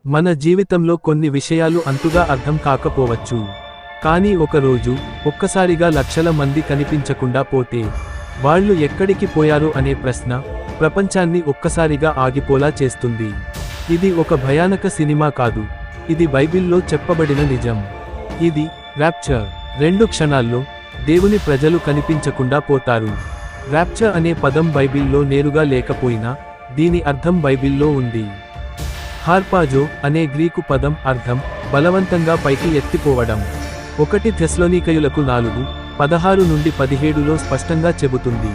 మన జీవితంలో కొన్ని విషయాలు అంతుగా అర్థం కాకపోవచ్చు. కానీ ఒకరోజు ఒక్కసారిగా లక్షల మంది కనిపించకుండా పోతే వాళ్ళు ఎక్కడికి పోయారు అనే ప్రశ్న ప్రపంచాన్ని ఒక్కసారిగా ఆగిపోలా చేస్తుంది. ఇది ఒక భయానక సినిమా కాదు, ఇది బైబిల్లో చెప్పబడిన నిజం. ఇది ర్యాప్చర్. 2 క్షణాల్లో దేవుని ప్రజలు కనిపించకుండా పోతారు. ర్యాప్చర్ అనే పదం బైబిల్లో నేరుగా లేకపోయినా దీని అర్థం బైబిల్లో ఉంది. హార్పాజో అనే గ్రీకు పదం అర్థం బలవంతంగా పైకి ఎత్తిపోవడం. 1 థెస్సలోనికయులకు 4:16-17లో స్పష్టంగా చెబుతుంది.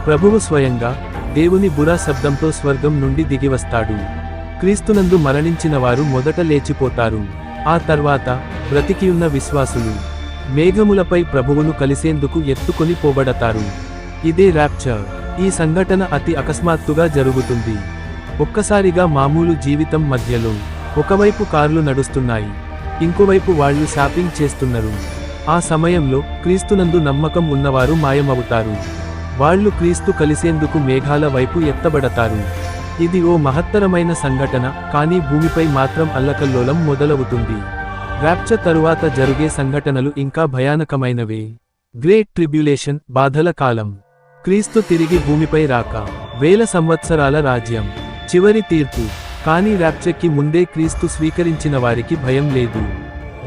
ప్రభువు స్వయంగా దేవుని బురా శబ్దంతో స్వర్గం నుండి దిగివస్తాడు. క్రీస్తునందు మరణించిన వారు మొదట లేచిపోతారు. ఆ తర్వాత బ్రతికియున్న విశ్వాసులు మేఘములపై ప్రభువును కలిసేందుకు ఎత్తుకొని పోబడతారు. ఇదే ర్యాప్చర్. ఈ సంఘటన అతి అకస్మాత్తుగా జరుగుతుంది. ఒక్కసారిగా మామూలు జీవితం మధ్యలో ఒకవైపు కార్లు నడుస్తున్నాయి, ఇంకోవైపు వాళ్ళు షాపింగ్ చేస్తున్నారు. ఆ సమయంలో క్రీస్తునందు నమ్మకం ఉన్నవారు మాయమవుతారు. వాళ్ళు క్రీస్తు కలిసేందుకు మేఘాల వైపు ఎత్తబడతారు. ఇది ఓ మహత్తరమైన సంఘటన, కానీ భూమిపై మాత్రం అల్లకల్లోలం మొదలవుతుంది. ర్యాప్చర్ తరువాత జరిగే సంఘటనలు ఇంకా భయానకమైనవే. గ్రేట్ ట్రిబ్యులేషన్, బాధల కాలం, క్రీస్తు తిరిగి భూమిపై రాక, 1000 సంవత్సరాల రాజ్యం, చివరి తీర్పు. కానీ ర్యాప్చర్కి ముందే క్రీస్తు స్వీకరించిన వారికి భయం లేదు.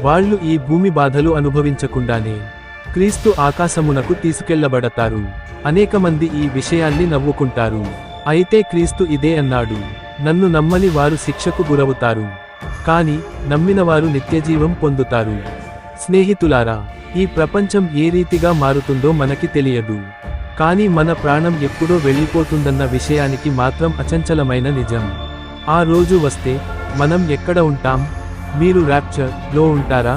వాళ్ళు ఈ భూమి బాధలు అనుభవించకుండానే క్రీస్తు ఆకాశమునకు తీసుకెళ్లబడతారు. అనేక మంది ఈ విషయాన్ని నవ్వుకుంటారు. అయితే క్రీస్తు ఇదే అన్నాడు: నన్ను నమ్మని వారు శిక్షకు గురవుతారు, కానీ నమ్మినవారు నిత్యజీవం పొందుతారు. స్నేహితులారా, ఈ ప్రపంచం ఏ రీతిగా మారుతుందో మనకి తెలియదు, కానీ మన ప్రాణం ఎప్పుడో వెళ్ళిపోతుందన్న విషయానికి మాత్రం అచంచలమైన నిజం. ఆ రోజు వస్తే మనం ఎక్కడ ఉంటాం? మీరు ర్యాప్చర్ లో ఉంటారా,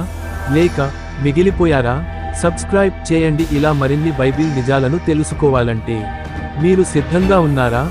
లేక మిగిలిపోయారా? సబ్స్క్రైబ్ చేయండి. ఇలా మరిన్ని బైబిల్ నిజాలను తెలుసుకోవాలంటే మీరు సిద్ధంగా ఉన్నారా?